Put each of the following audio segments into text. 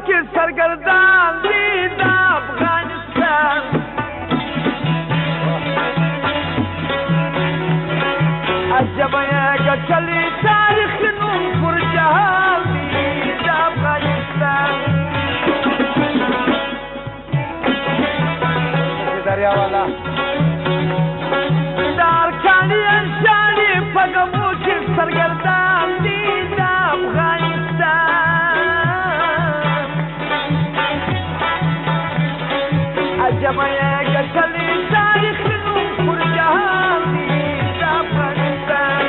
کې سرګردان دي د افغانستان عجبه یې ګټلې تاریخ نوم پر جهان دي د افغانستان دریا والا د ارکاني انشاني په ګمو کې سرګردان دي د افغانستان عجبه یې ګټلې تاریخ نوم پر جهان دي د افغانستان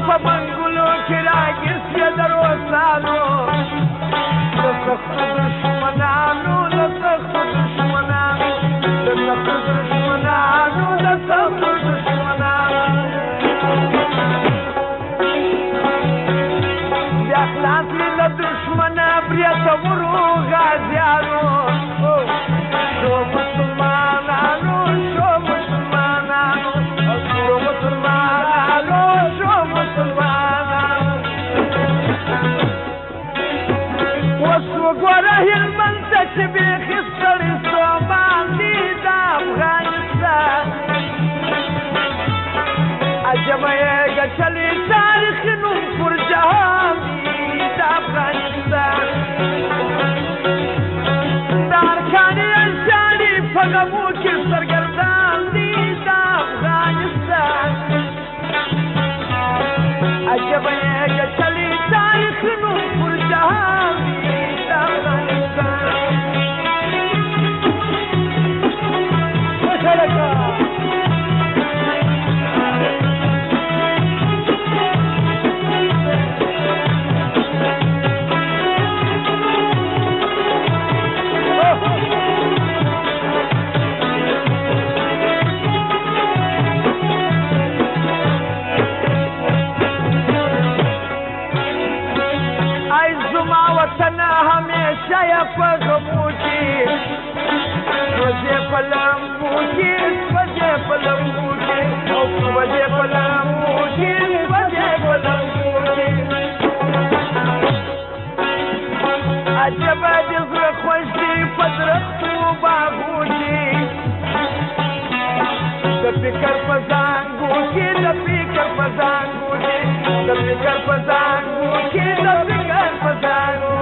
په منګلو کې راګرځي د روسانو د سختو دشمنانو د سختو دشمنانو د سختو دشمنانو د سختو دشمنانو بیا خلاص مې له دشمنه بریتورو غازیانو شو مسلمانانو شو مسلمانانو شو مسلمانانو شو اوس وګوره هلمند ته چې بیخي ستړي ستومان دي د افغانستان عجبه یې ګټلې تاریخ نوم پر جهان دي د افغانستان د ارکاني انشاني په غمو کې سرګردان دي د افغانستان عجبه یې ګټلې تاریخ نوم پر جهان دي د افغانستان وطن همیشه یې په غمو کې سوځې په لمبو کې سوځې په لمبو کې سوځې په لمبو کې سوځې په لمبو کې عجبه د زړه خوښ دي په درختو باغو کې د فکر په زانګو کې د فکر په زانګو کې د فکر په زانګو کې د فکر په زانګو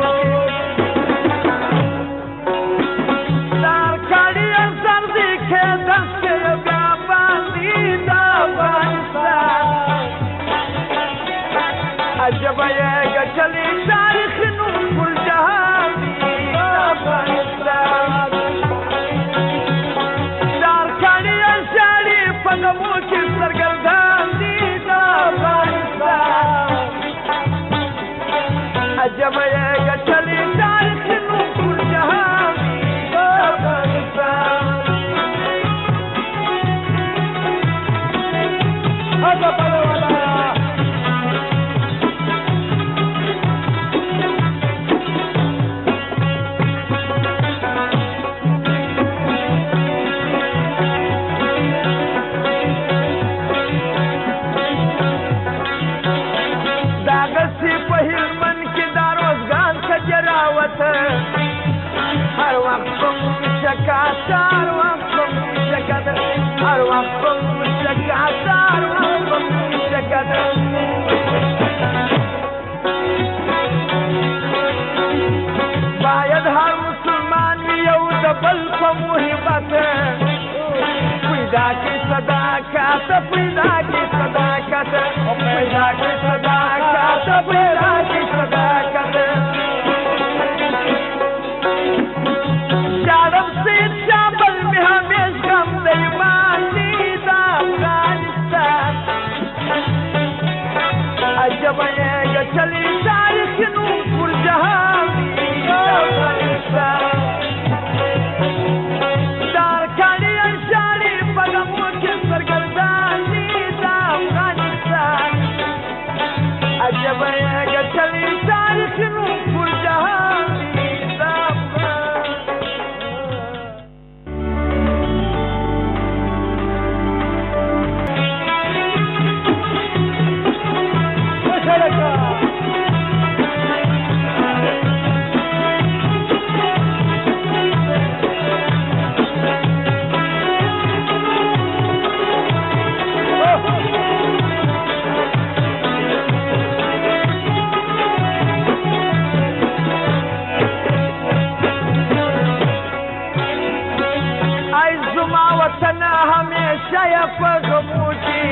عجبه یې ګټلې تاریخ نوم پر جهان دي د افغانستان د ارکاني انشاني په غمو کې سرګردان دي د افغانستان عجبه یې ګټلې تاریخ نوم پر جهان دي د افغانستان هر وقت شکایت هر وقت شکایت هر وقت شکایت هر وقت شکایت باید هر مسلمان یو د بل په محبت پیدا کړي صداقت پیدا کړي صداقت پیدا کړي صداقت پیدا کړي صداقت شارم سے چابل میں ہمیش غم دیمانی دا افغانستان عجبه یې ګټلې تاریخ نوم پر جهان دي د افغانستان همیشه یې په غمو کې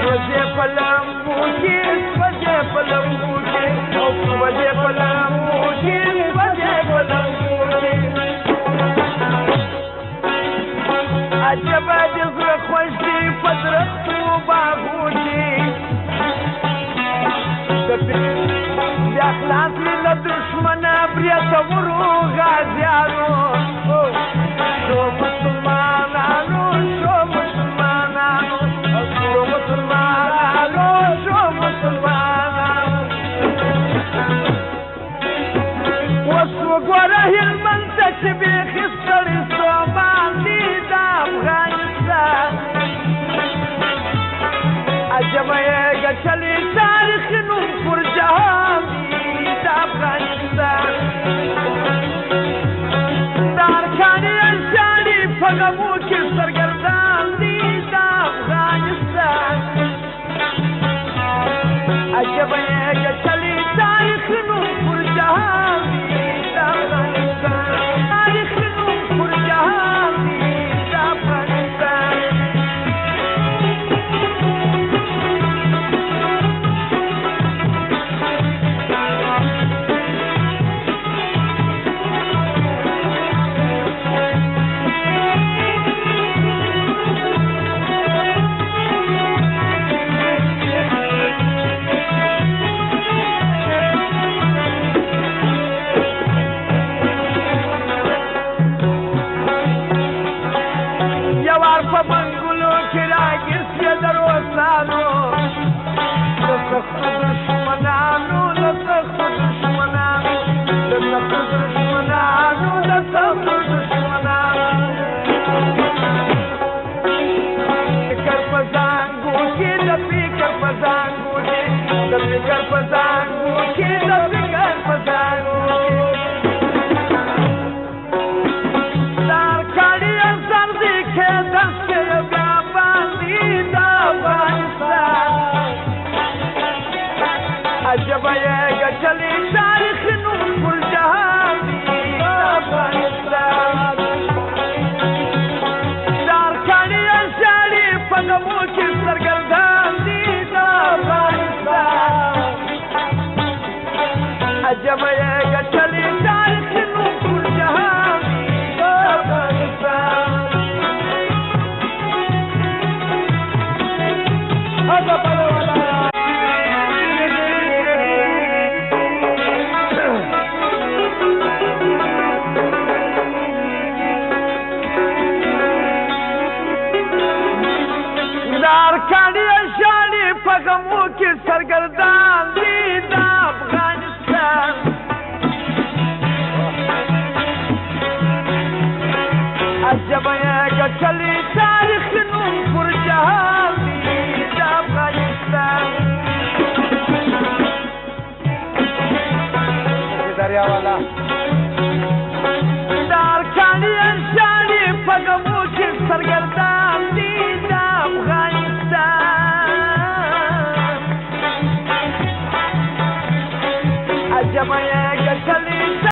سوځې په لمبو کې سوځې په لمبو کې سوځې په لمبو کې سوځې په لمبو کې عجبه د زړه خوښ دي په درختو باغو کې بیا خلاص مې له دښمنه برېتورو غازیانو شو مسلمانانو شو مسلمانانو شو مسلمانانو شو مسلمانانو اوس وګوره هلمند ته چې بیخي ستړي ستومان دي د افغانستان عجبه یې ګټلې تاریخي نوم پر جهان دي د افغانستان د ارکاني انساني په غمو کې